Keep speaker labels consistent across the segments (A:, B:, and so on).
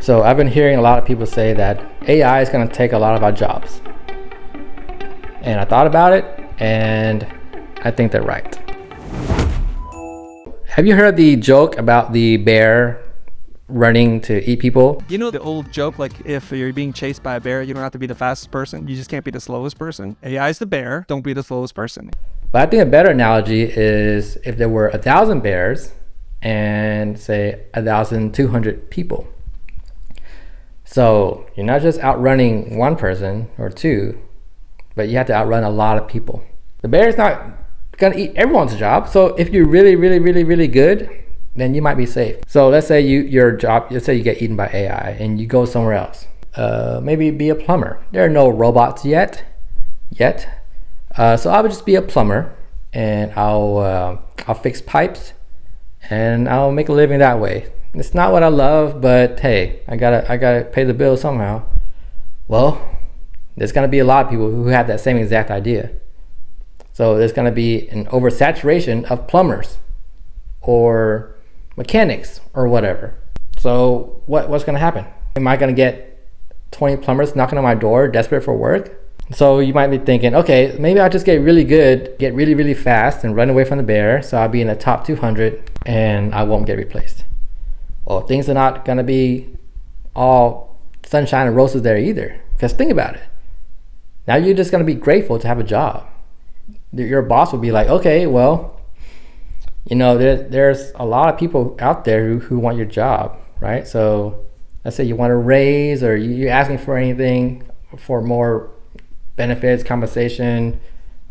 A: So I've been hearing a lot of people say that AI is going to take a lot of our jobs. And I thought about it, and I think they're right. Have you heard the joke about the bear running to eat people?
B: You know the old joke, like if you're being chased by a bear, you don't have to be the fastest person. You just can't be the slowest person. AI is the bear. Don't be the slowest person.
A: But I think a better analogy is if there were 1,000 bears and say 1,200 people. So you're not just outrunning one person or two, but you have to outrun a lot of people. The bear is not gonna eat everyone's job. So if you're really good, then you might be safe. So let's say let's say you get eaten by AI and you go somewhere else. Maybe be a plumber. There are no robots yet. So I would just be a plumber, and I'll fix pipes, and I'll make a living that way. It's not what I love, but hey, I gotta pay the bill somehow. Well, there's gonna be a lot of people who have that same exact idea. So there's gonna be an oversaturation of plumbers or mechanics or whatever. So what's gonna happen? Am I gonna get 20 plumbers knocking on my door desperate for work? So you might be thinking, okay, maybe I'll just get really good, get really fast and run away from the bear, so I'll be in the top 200 and I won't get replaced. Well, things are not gonna be all sunshine and roses there either, because think about it. Now you're just gonna be grateful to have a job. Your boss will be like, okay, well, you know, there's a lot of people out there who want your job, right? So let's say you want a raise, or you're asking for anything, for more benefits, compensation,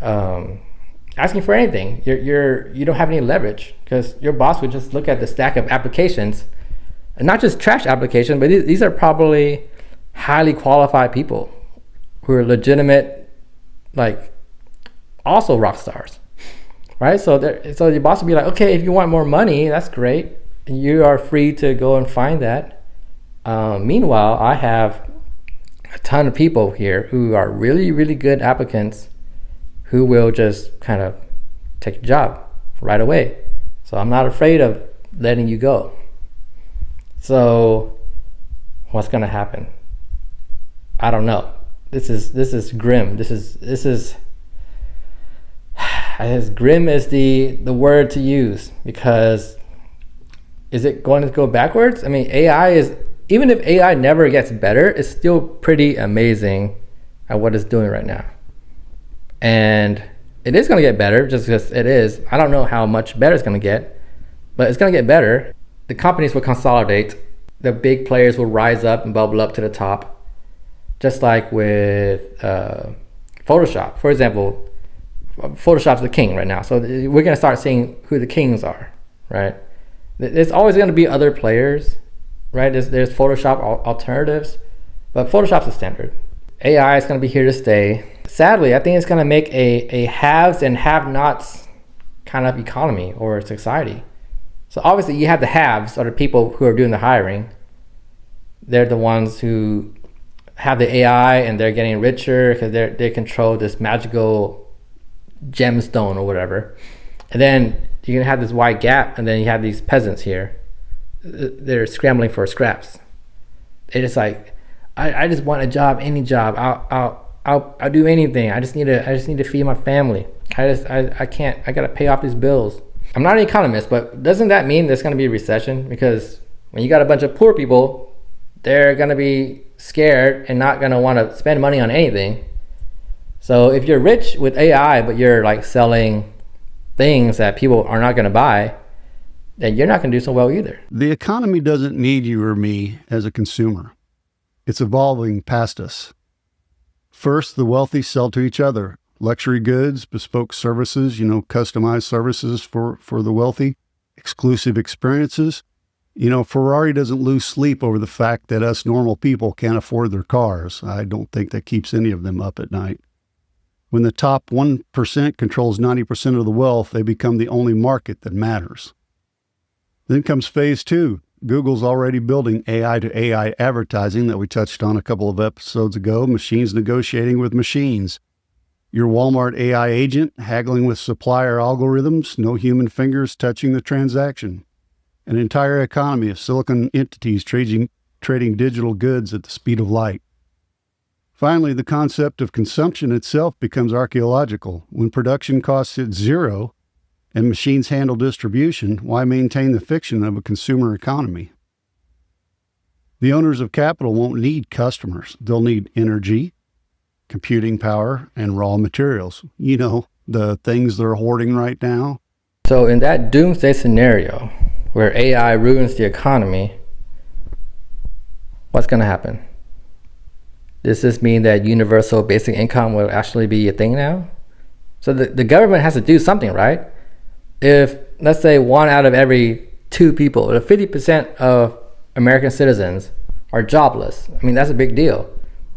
A: asking for anything. You don't have any leverage, because your boss would just look at the stack of applications, and not just trash applications, but these are probably highly qualified people who are legitimate, like also rock stars. Right, so your boss will be like, okay, if you want more money, that's great. You are free to go and find that. Meanwhile, I have a ton of people here who are really good applicants who will just kind of take your job right away. So I'm not afraid of letting you go. So what's gonna happen? I don't know. This is grim. This is as grim as the word to use, because is it going to go backwards? I mean, even if AI never gets better, it's still pretty amazing at what it's doing right now. And it is going to get better, just because it is. I don't know how much better it's going to get, but it's going to get better. The companies will consolidate. The big players will rise up and bubble up to the top, just like with Photoshop. For example, Photoshop's the king right now. So we're going to start seeing who the kings are, right? There's always going to be other players, right? There's Photoshop alternatives, but Photoshop's the standard. AI is going to be here to stay. Sadly, I think it's going to make a haves and have-nots kind of economy or society. So obviously you have the haves, or the people who are doing the hiring. They're the ones who have the AI and they're getting richer because they control this magical gemstone or whatever. And then you're gonna have this wide gap, and then you have these peasants here. They're scrambling for scraps. They're just like, I just want a job, any job. I'll do anything. I just need to feed my family. I gotta pay off these bills. I'm not an economist, but doesn't that mean there's gonna be a recession? Because when you got a bunch of poor people, they're gonna be scared and not gonna want to spend money on anything. So if you're rich with AI, but you're like selling things that people are not going to buy, then you're not going to do so well either.
C: The economy doesn't need you or me as a consumer. It's evolving past us. First, the wealthy sell to each other. Luxury goods, bespoke services, customized services for the wealthy, exclusive experiences. Ferrari doesn't lose sleep over the fact that us normal people can't afford their cars. I don't think that keeps any of them up at night. When the top 1% controls 90% of the wealth, they become the only market that matters. Then comes phase 2. Google's already building AI to AI advertising that we touched on a couple of episodes ago, machines negotiating with machines. Your Walmart AI agent haggling with supplier algorithms, no human fingers touching the transaction. An entire economy of silicon entities trading digital goods at the speed of light. Finally, the concept of consumption itself becomes archaeological. When production costs hit zero and machines handle distribution, why maintain the fiction of a consumer economy? The owners of capital won't need customers. They'll need energy, computing power, and raw materials. You know, the things they're hoarding right now.
A: So in that doomsday scenario where AI ruins the economy, what's going to happen? Does this mean that universal basic income will actually be a thing now? So the government has to do something, right? If, let's say, 1 out of every 2 people, or 50% of American citizens are jobless, I mean, that's a big deal.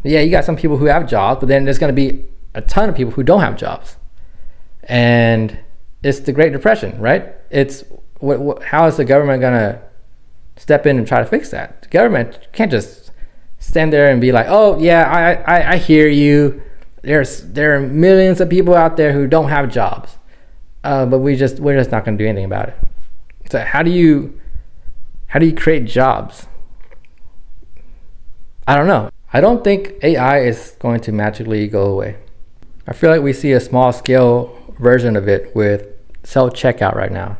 A: Yeah, you got some people who have jobs, but then there's going to be a ton of people who don't have jobs. And it's the Great Depression, right? It's how is the government going to step in and try to fix that? The government can't just stand there and be like, oh yeah, I hear you. There are millions of people out there who don't have jobs, but we're just not going to do anything about it. So how do you create jobs? I don't know. I don't think AI is going to magically go away. I feel like we see a small scale version of it with self-checkout right now.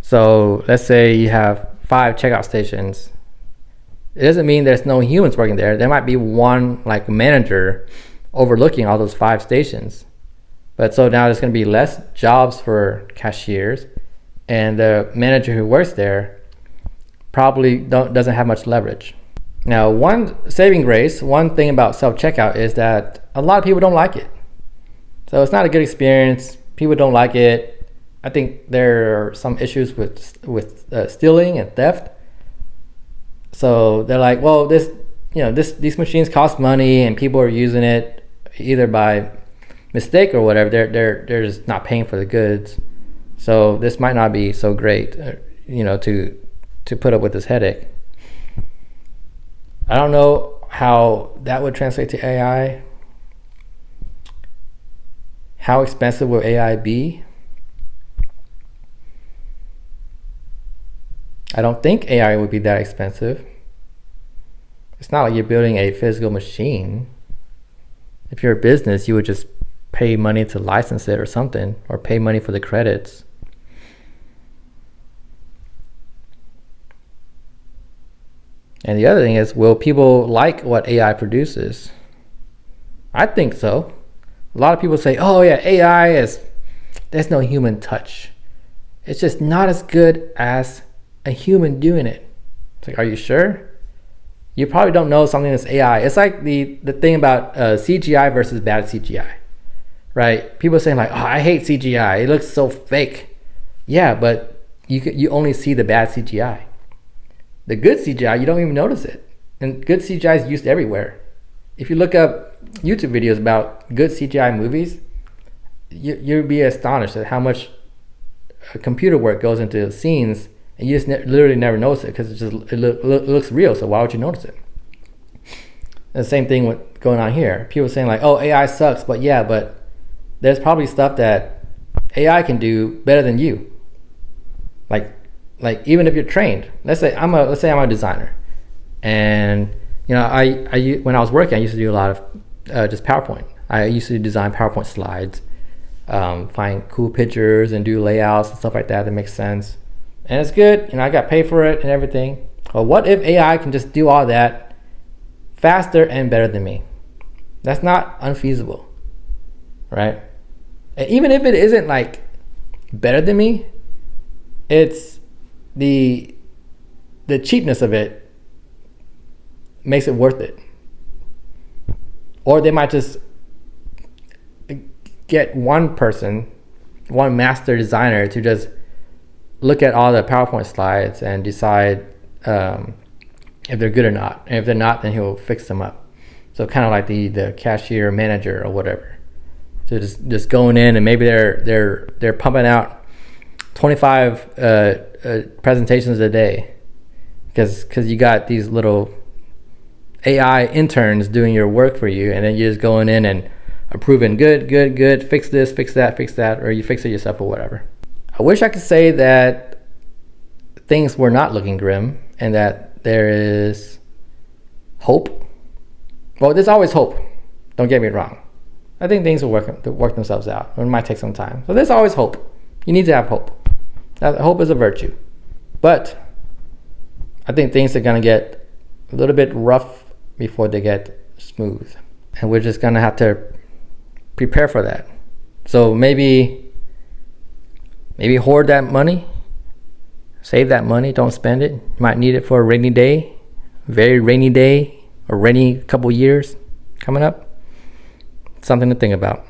A: So let's say you have 5 checkout stations. It doesn't mean there's no humans working there. There might be one like manager overlooking all those 5 stations. But so now there's going to be less jobs for cashiers, and the manager who works there probably doesn't have much leverage. Now, one saving grace, one thing about self-checkout is that a lot of people don't like it. So it's not a good experience. People don't like it. I think there are some issues with stealing and theft. So they're like, well, these machines cost money, and people are using it either by mistake or whatever. They're just not paying for the goods. So this might not be so great, to put up with this headache. I don't know how that would translate to AI. How expensive will AI be? I don't think AI would be that expensive. It's not like you're building a physical machine. If you're a business, you would just pay money to license it or something, or pay money for the credits. And the other thing is, will people like what AI produces? I think so. A lot of people say, oh yeah, there's no human touch. It's just not as good as a human doing it. It's like, are you sure? You probably don't know something that's AI. It's like the thing about CGI versus bad CGI, right? People saying like, oh, I hate CGI. It looks so fake. Yeah, but you only see the bad CGI. The good CGI, you don't even notice it. And good CGI is used everywhere. If you look up YouTube videos about good CGI movies, you'll be astonished at how much computer work goes into scenes, and you just literally never notice it because it looks real. So why would you notice it? And the same thing with going on here. People saying like, oh, AI sucks, but there's probably stuff that AI can do better than you. Like even if you're trained, let's say I'm a designer, and I when I was working, I used to do a lot of just PowerPoint. I used to design PowerPoint slides, find cool pictures and do layouts and stuff like that makes sense, and it's good. I got paid for it and everything. Well, what if AI can just do all that faster and better than me? That's not unfeasible, right? And even if it isn't like better than me, it's the cheapness of it makes it worth it. Or they might just get one master designer to just look at all the PowerPoint slides and decide if they're good or not. And if they're not, then he'll fix them up. So kind of like the cashier manager or whatever. So just going in, and maybe they're pumping out 25 presentations a day because you got these little AI interns doing your work for you, and then you're just going in and approving good, fix this, fix that, or you fix it yourself or whatever. I wish I could say that things were not looking grim and that there is hope. Well, there's always hope. Don't get me wrong. I think things will work themselves out. It might take some time. So there's always hope. You need to have hope. Hope is a virtue. But I think things are going to get a little bit rough before they get smooth. And we're just going to have to prepare for that. So maybe hoard that money. Save that money. Don't spend it. You might need it for a rainy day. Very rainy day. Or rainy couple years coming up. Something to think about.